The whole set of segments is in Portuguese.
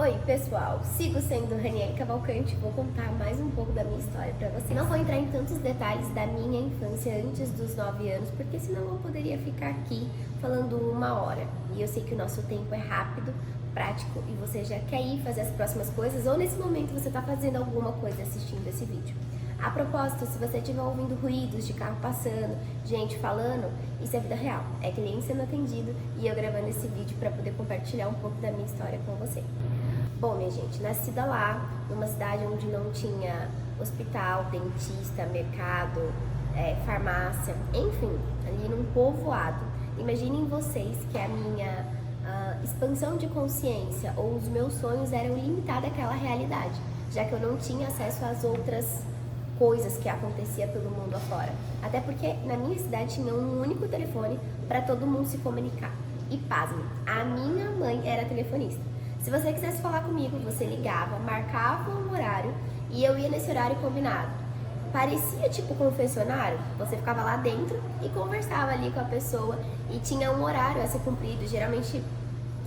Oi pessoal, sigo sendo Raniele Cavalcante, vou contar mais um pouco da minha história pra vocês. Não vou entrar em tantos detalhes da minha infância antes dos 9 anos, porque senão eu poderia ficar aqui falando 1 hora. E eu sei que o nosso tempo é rápido, prático, e você já quer ir fazer as próximas coisas, ou nesse momento você tá fazendo alguma coisa assistindo esse vídeo. A propósito, se você estiver ouvindo ruídos de carro passando, gente falando, isso é vida real, é cliente sendo atendido e eu gravando esse vídeo para poder compartilhar um pouco da minha história com você. Bom, minha gente, nascida lá, numa cidade onde não tinha hospital, dentista, mercado, farmácia, enfim, ali num povoado. Imaginem vocês que a minha expansão de consciência ou os meus sonhos eram limitados àquela realidade, já que eu não tinha acesso às outras coisas que acontecia pelo mundo afora. Até porque na minha cidade tinha um único telefone para todo mundo se comunicar. E pasme, a minha mãe era telefonista. Se você quisesse falar comigo, você ligava, marcava um horário e eu ia nesse horário combinado. Parecia tipo confessionário, você ficava lá dentro e conversava ali com a pessoa e tinha um horário a ser cumprido. Geralmente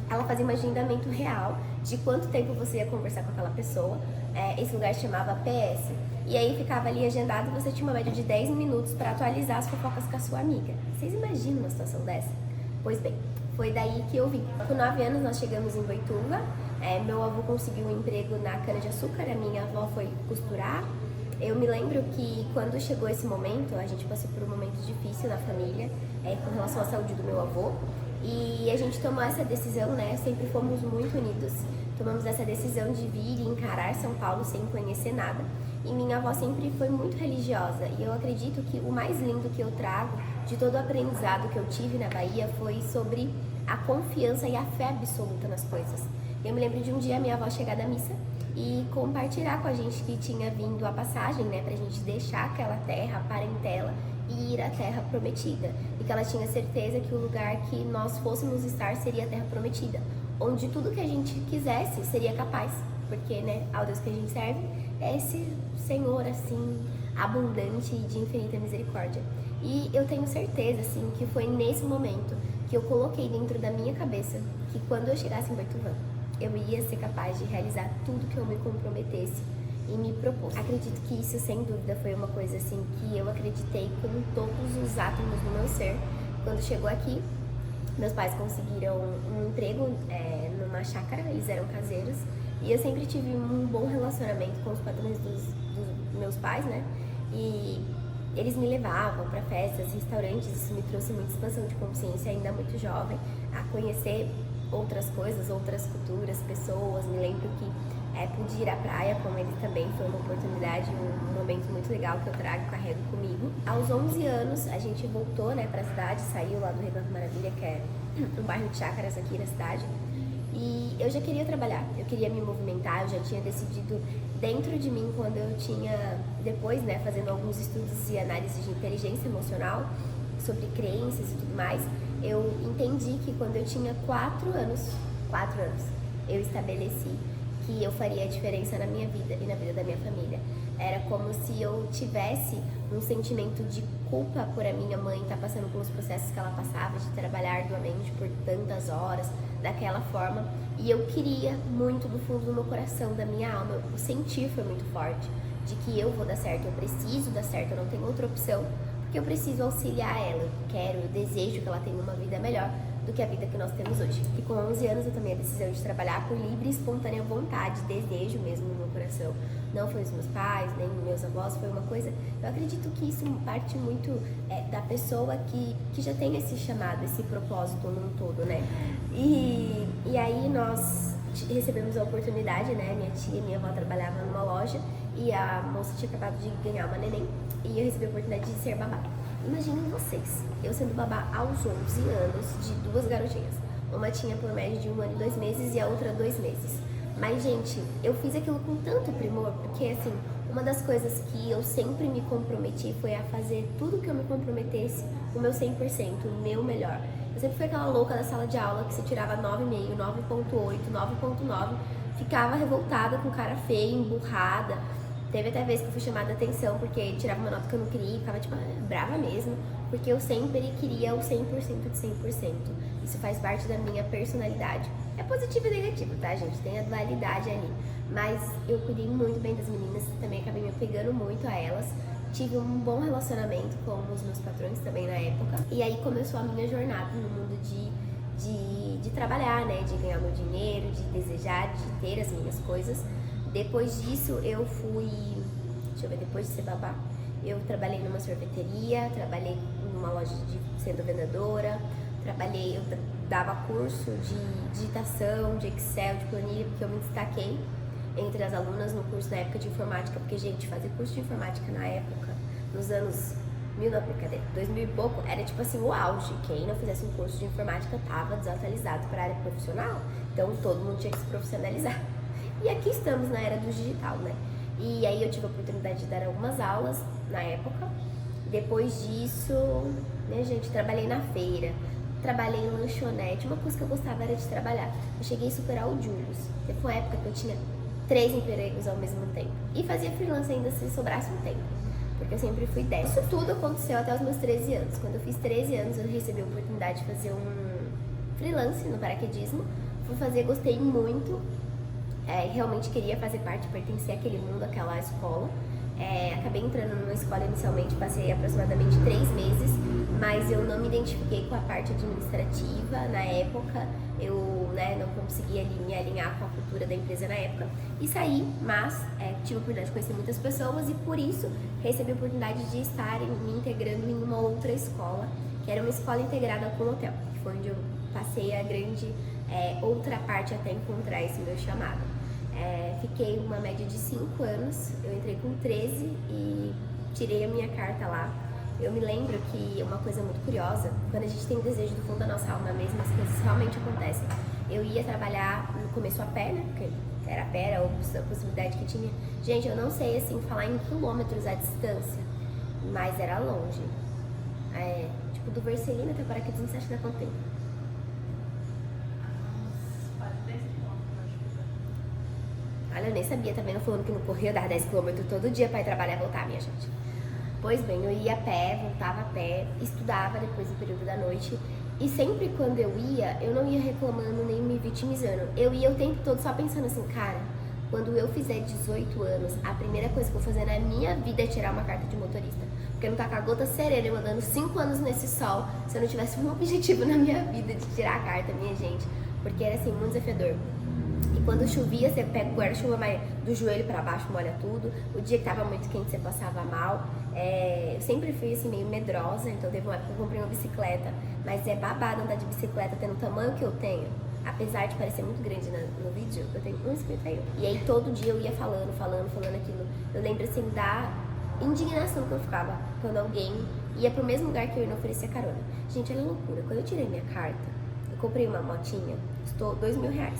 ela fazia um agendamento real de quanto tempo você ia conversar com aquela pessoa. Esse lugar se chamava PS. E aí ficava ali agendado e você tinha uma média de 10 minutos para atualizar as fofocas com a sua amiga. Vocês imaginam uma situação dessa? Pois bem, foi daí que eu vim. Com 9 anos nós chegamos em Boituva. Meu avô conseguiu um emprego na cana-de-açúcar, a minha avó foi costurar. Eu me lembro que quando chegou esse momento, a gente passou por um momento difícil na família, com relação à saúde do meu avô. E a gente tomou essa decisão, né? Sempre fomos muito unidos. Tomamos essa decisão de vir e encarar São Paulo sem conhecer nada. E minha avó sempre foi muito religiosa. E eu acredito que o mais lindo que eu trago de todo o aprendizado que eu tive na Bahia foi sobre a confiança e a fé absoluta nas coisas. Eu me lembro de um dia a minha avó chegar da missa e compartilhar com a gente que tinha vindo a passagem, né? Pra gente deixar aquela terra, a parentela, e ir à terra prometida, e que ela tinha certeza que o lugar que nós fôssemos estar seria a terra prometida, onde tudo que a gente quisesse seria capaz, porque, né, ao Deus que a gente serve é esse Senhor, assim, abundante e de infinita misericórdia. E eu tenho certeza, assim, que foi nesse momento que eu coloquei dentro da minha cabeça que quando eu chegasse em Boituva, eu ia ser capaz de realizar tudo que eu me comprometesse e me propôs. Acredito que isso, sem dúvida, foi uma coisa assim que eu acreditei com todos os átomos do meu ser. Quando chegou aqui, meus pais conseguiram um emprego numa chácara, eles eram caseiros, e eu sempre tive um bom relacionamento com os patrões dos meus pais, né? E eles me levavam para festas, restaurantes, isso me trouxe muita expansão de consciência, ainda muito jovem, a conhecer outras coisas, outras culturas, pessoas. Me lembro que pude ir à praia com eles também, foi uma oportunidade, um momento muito legal que eu trago e carrego comigo. Aos 11 anos a gente voltou, né, pra cidade, saiu lá do Recanto Maravilha, que é um bairro de chácaras aqui na cidade, e eu já queria trabalhar, eu queria me movimentar, eu já tinha decidido dentro de mim quando eu tinha, depois, né, fazendo alguns estudos e análise de inteligência emocional sobre crenças e tudo mais, eu entendi que quando eu tinha 4 anos, eu estabeleci que eu faria a diferença na minha vida e na vida da minha família. Era como se eu tivesse um sentimento de culpa por a minha mãe estar passando pelos processos que ela passava, de trabalhar arduamente por tantas horas, daquela forma. E eu queria muito do fundo do meu coração, da minha alma, o sentir foi muito forte, de que eu vou dar certo, eu preciso dar certo, eu não tenho outra opção, porque eu preciso auxiliar ela, eu desejo que ela tenha uma vida melhor do que a vida que nós temos hoje. E com 11 anos eu tomei a decisão de trabalhar por livre e espontânea vontade, desejo mesmo no meu coração. Não foi os meus pais, nem meus avós, foi uma coisa... Eu acredito que isso parte muito da pessoa que já tem esse chamado, esse propósito num todo, né? E aí nós recebemos a oportunidade, né? Minha tia e minha avó trabalhavam numa loja e a moça tinha acabado de ganhar uma neném e eu recebi a oportunidade de ser babá. Imaginem vocês, eu sendo babá aos 11 anos de 2 garotinhas. Uma tinha por média de 1 ano e 2 meses e a outra 2 meses. Mas, gente, eu fiz aquilo com tanto primor, porque, assim, uma das coisas que eu sempre me comprometi foi a fazer tudo que eu me comprometesse, o meu 100%, o meu melhor. Eu sempre fui aquela louca da sala de aula que se tirava 9,5, 9,8, 9,9, ficava revoltada, com cara feia, emburrada. Teve até vez que eu fui chamada a atenção porque tirava uma nota que eu não queria e ficava, tipo, brava mesmo, porque eu sempre queria o 100% de 100%. Isso faz parte da minha personalidade. É positivo e negativo, tá, gente? Tem a dualidade ali. Mas eu cuidei muito bem das meninas, também acabei me apegando muito a elas. Tive um bom relacionamento com os meus patrões também na época. E aí começou a minha jornada no mundo de trabalhar, né? De ganhar meu dinheiro, de desejar, de ter as minhas coisas. Depois disso eu fui, deixa eu ver, depois de ser babá, eu trabalhei numa sorveteria, trabalhei numa loja sendo vendedora, eu dava curso de digitação, de Excel, de planilha, porque eu me destaquei entre as alunas no curso na época de informática, porque, gente, fazer curso de informática na época, nos anos 2000 e pouco, era tipo assim, o auge. Quem não fizesse um curso de informática tava desatualizado para a área profissional, então todo mundo tinha que se profissionalizar. E aqui estamos na era do digital, né? E aí eu tive a oportunidade de dar algumas aulas na época. Depois disso, né, gente, trabalhei na feira, trabalhei em lanchonete. Uma coisa que eu gostava era de trabalhar. Eu cheguei a superar o Julius. Teve uma época que eu tinha 3 empregos ao mesmo tempo. E fazia freelance ainda se sobrasse um tempo, porque eu sempre fui dessa. Isso tudo aconteceu até os meus 13 anos. Quando eu fiz 13 anos, eu recebi a oportunidade de fazer um freelance no paraquedismo. Fui fazer, gostei muito. Realmente queria fazer parte, pertencer àquele mundo, àquela escola. Acabei entrando numa escola inicialmente, passei aproximadamente 3 meses, mas eu não me identifiquei com a parte administrativa na época. Eu não conseguia me alinhar com a cultura da empresa na época e saí, mas tive a oportunidade de conhecer muitas pessoas e por isso recebi a oportunidade de estar me integrando em uma outra escola, que era uma escola integrada com o hotel, que foi onde eu passei a grande outra parte até encontrar esse meu chamado. Fiquei uma média de 5 anos, eu entrei com 13 e tirei a minha carta lá. Eu me lembro que uma coisa muito curiosa, quando a gente tem desejo do fundo da nossa alma mesmo, as coisas realmente acontecem. Eu ia trabalhar no começo a pé, né, porque era a pé, era a possibilidade que tinha. Gente, eu não sei assim falar em quilômetros a distância, mas era longe. Tipo, do Vercelina até Paraquedismo, você acha que dá quanto tempo? Olha, eu nem sabia, tá vendo? Falando que não corria, dar 10 km todo dia pra ir trabalhar e voltar, minha gente. Pois bem, eu ia a pé, voltava a pé, estudava depois do período da noite. E sempre quando eu não ia reclamando nem me vitimizando. Eu ia o tempo todo só pensando assim, cara, quando eu fizer 18 anos, a primeira coisa que eu vou fazer na minha vida é tirar uma carta de motorista. Porque não tá com a gota serena, eu andando 5 anos nesse sol, se eu não tivesse um objetivo na minha vida de tirar a carta, minha gente. Porque era assim, muito desafiador. E quando chovia, você pega o guarda-chuva do joelho pra baixo, molha tudo. O dia que tava muito quente, você passava mal. Eu sempre fui assim, meio medrosa, então teve uma época que eu comprei uma bicicleta. Mas é babado andar de bicicleta tendo o tamanho que eu tenho. Apesar de parecer muito grande no vídeo, eu tenho 1,51. E aí todo dia eu ia falando aquilo. Eu lembro assim da indignação que eu ficava quando alguém ia pro mesmo lugar que eu e não oferecia carona. Gente, olha a loucura. Quando eu tirei minha carta, eu comprei uma motinha, custou R$2.000.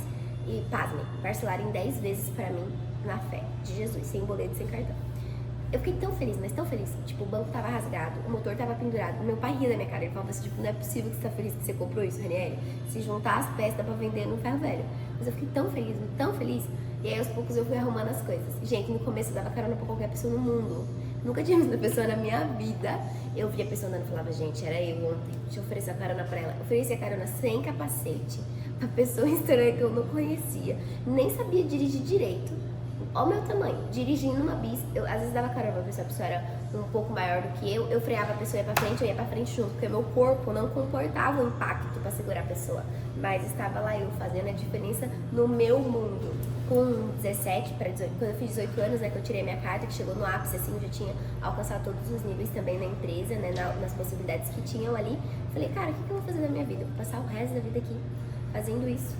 E, pasmem, parcelaram em 10 vezes pra mim, na fé de Jesus, sem boleto, sem cartão. Eu fiquei tão feliz, mas tão feliz. Tipo, o banco tava rasgado, o motor tava pendurado. Meu pai ria da minha cara, ele falava assim, tipo, não é possível que você tá feliz que você comprou isso, Ranieri. Se juntar as peças, dá pra vender no ferro velho. Mas eu fiquei tão feliz, tão feliz. E aí, aos poucos, eu fui arrumando as coisas. Gente, no começo, eu dava carona pra qualquer pessoa no mundo. Nunca tinha visto uma pessoa na minha vida. Eu via a pessoa andando e falava, gente, era eu ontem. Deixa eu oferecer a carona pra ela. Eu oferecia a carona sem capacete. Uma pessoa estranha que eu não conhecia, nem sabia dirigir direito. Olha o meu tamanho, dirigindo uma bis, eu às vezes dava carona pra pessoa, a pessoa era um pouco maior do que eu freava a pessoa, ia pra frente, eu ia pra frente junto, porque meu corpo não comportava o impacto pra segurar a pessoa, mas estava lá eu fazendo a diferença no meu mundo. Com 17 para 18, quando eu fiz 18 anos, né, que eu tirei minha carta, que chegou no ápice, assim, eu já tinha alcançado todos os níveis também na empresa, né, nas possibilidades que tinham ali. Falei, cara, o que eu vou fazer na minha vida? Eu vou passar o resto da vida aqui fazendo isso.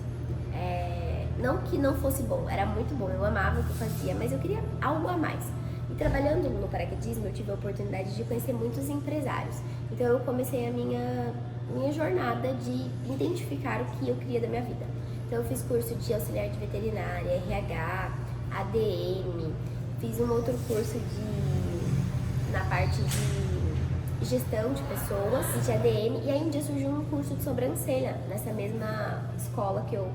Não que não fosse bom, era muito bom, eu amava o que eu fazia, mas eu queria algo a mais. E trabalhando no paraquedismo, eu tive a oportunidade de conhecer muitos empresários. Então eu comecei a minha jornada de identificar o que eu queria da minha vida. Então eu fiz curso de auxiliar de veterinária, RH, ADM, fiz um outro curso na parte de gestão de pessoas, de ADM, e aí um dia surgiu um curso de sobrancelha nessa mesma escola que eu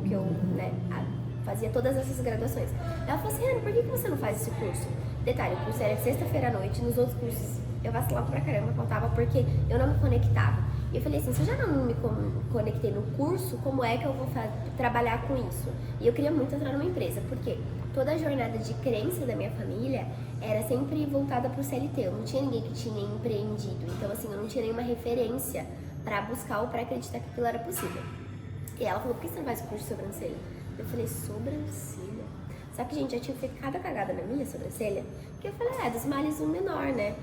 fazia todas essas graduações. Ela falou assim, Ana, por que você não faz esse curso? Detalhe, o curso era sexta-feira à noite, nos outros cursos eu vacilava pra caramba, faltava porque eu não me conectava. E eu falei assim, se eu já não me conectei no curso, como é que eu vou trabalhar com isso? E eu queria muito entrar numa empresa, porque toda a jornada de crença da minha família era sempre voltada pro CLT. Eu não tinha ninguém que tinha empreendido, então assim, eu não tinha nenhuma referência pra buscar ou pra acreditar que aquilo era possível. E ela falou, por que você não faz curso de sobrancelha? Eu falei, sobrancelha? Só que, gente, já tinha feito cada cagada na minha sobrancelha, que eu falei, dos males um menor, né?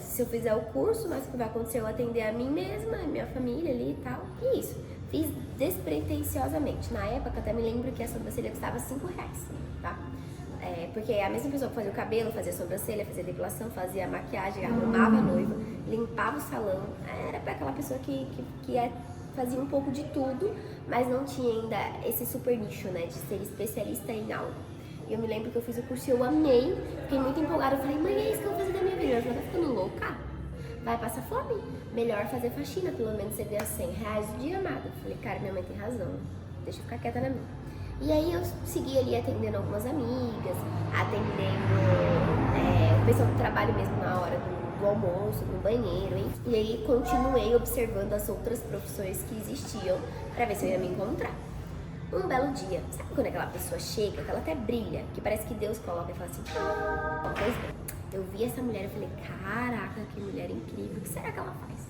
Se eu fizer o curso, mas o que vai acontecer? Eu atender a mim mesma, a minha família ali e tal. E isso, fiz despretensiosamente. Na época, até me lembro que a sobrancelha custava R$5, tá? Porque a mesma pessoa que fazia o cabelo, fazia a sobrancelha, fazia a depilação, fazia a maquiagem, arrumava a noiva, limpava o salão. Era pra aquela pessoa que fazia um pouco de tudo, mas não tinha ainda esse super nicho, né, de ser especialista em algo. E eu me lembro que eu fiz o curso e eu amei, fiquei muito empolgada. Eu falei, mãe, é isso que eu vou fazer da minha vida. Ela falou, tá ficando louca? Vai passar fome. Melhor fazer faxina, pelo menos você ganha R$100 o dia, amada. Eu falei, cara, minha mãe tem razão, deixa eu ficar quieta na minha. E aí eu segui ali atendendo algumas amigas, atendendo o pessoal do trabalho mesmo na hora do almoço, no banheiro, hein? E aí continuei observando as outras profissões que existiam pra ver se eu ia me encontrar. Um belo dia, sabe quando aquela pessoa chega, que ela até brilha, que parece que Deus coloca e fala assim, pois bem, eu vi essa mulher e falei, caraca, que mulher incrível, o que será que ela faz?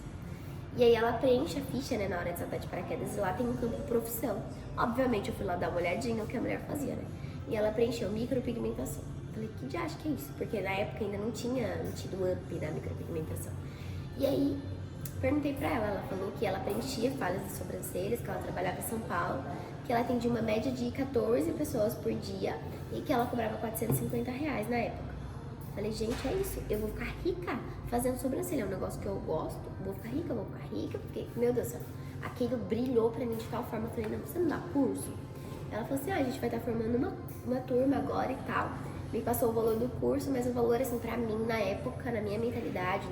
E aí ela preenche a ficha, né, na hora de saltar de paraquedas, e lá tem um campo de profissão. Obviamente eu fui lá dar uma olhadinha no que a mulher fazia, né? E ela preencheu micropigmentação. Falei, que diacho que é isso? Porque na época ainda não tinha tido up da micropigmentação. E aí, perguntei pra ela, ela falou que ela preenchia falhas de sobrancelhas, que ela trabalhava em São Paulo, que ela atendia uma média de 14 pessoas por dia e que ela cobrava R$450 na época. Falei, gente, é isso, eu vou ficar rica fazendo sobrancelha, é um negócio que eu gosto, vou ficar rica, porque, meu Deus do céu, aquilo brilhou pra mim de tal forma, eu falei, não, você não dá curso? Ela falou assim, a gente vai estar formando uma turma agora e tal, me passou o valor do curso, mas o valor, assim, pra mim, na época, na minha mentalidade,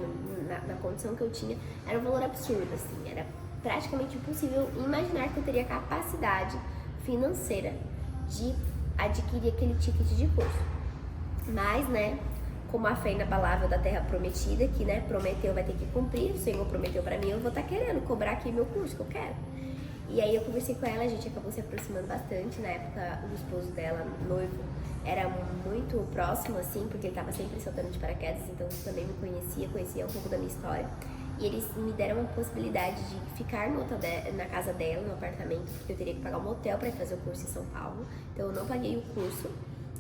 na condição que eu tinha, era um valor absurdo, assim, era praticamente impossível imaginar que eu teria capacidade financeira de adquirir aquele ticket de curso. Mas, né, como a fé inabalável da terra prometida, que, né, prometeu vai ter que cumprir, o Senhor prometeu pra mim, eu vou estar querendo cobrar aqui meu curso que eu quero. E aí eu conversei com ela, a gente acabou se aproximando bastante. Na época, o esposo dela, noivo, era muito próximo, assim, porque ele tava sempre saltando de paraquedas, então também me conhecia um pouco da minha história. E eles me deram a possibilidade de ficar no hotel na casa dela, no apartamento, porque eu teria que pagar um hotel para fazer o curso em São Paulo. Então eu não paguei o curso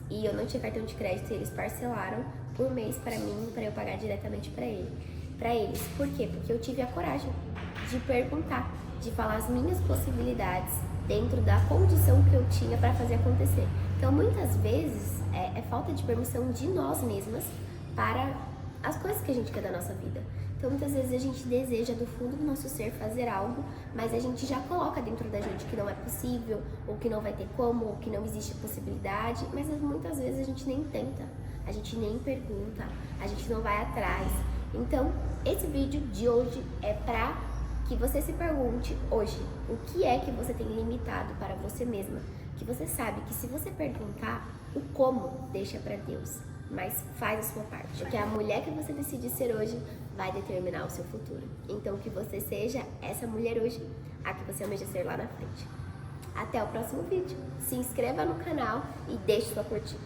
e eu não tinha cartão de crédito e eles parcelaram por mês para mim, para eu pagar diretamente para eles. Por quê? Porque eu tive a coragem de perguntar, de falar as minhas possibilidades dentro da condição que eu tinha para fazer acontecer. Então muitas vezes é falta de permissão de nós mesmas para as coisas que a gente quer da nossa vida. Então muitas vezes a gente deseja do fundo do nosso ser fazer algo, mas a gente já coloca dentro da gente que não é possível, ou que não vai ter como, ou que não existe possibilidade, mas muitas vezes a gente nem tenta, a gente nem pergunta, a gente não vai atrás. Então esse vídeo de hoje é pra que você se pergunte hoje, o que é que você tem limitado para você mesma, que você sabe que se você perguntar, o como deixa pra Deus, mas faz a sua parte, porque a mulher que você decide ser hoje vai determinar o seu futuro. Então que você seja essa mulher hoje, a que você almeja ser lá na frente. Até o próximo vídeo, se inscreva no canal e deixe sua curtida.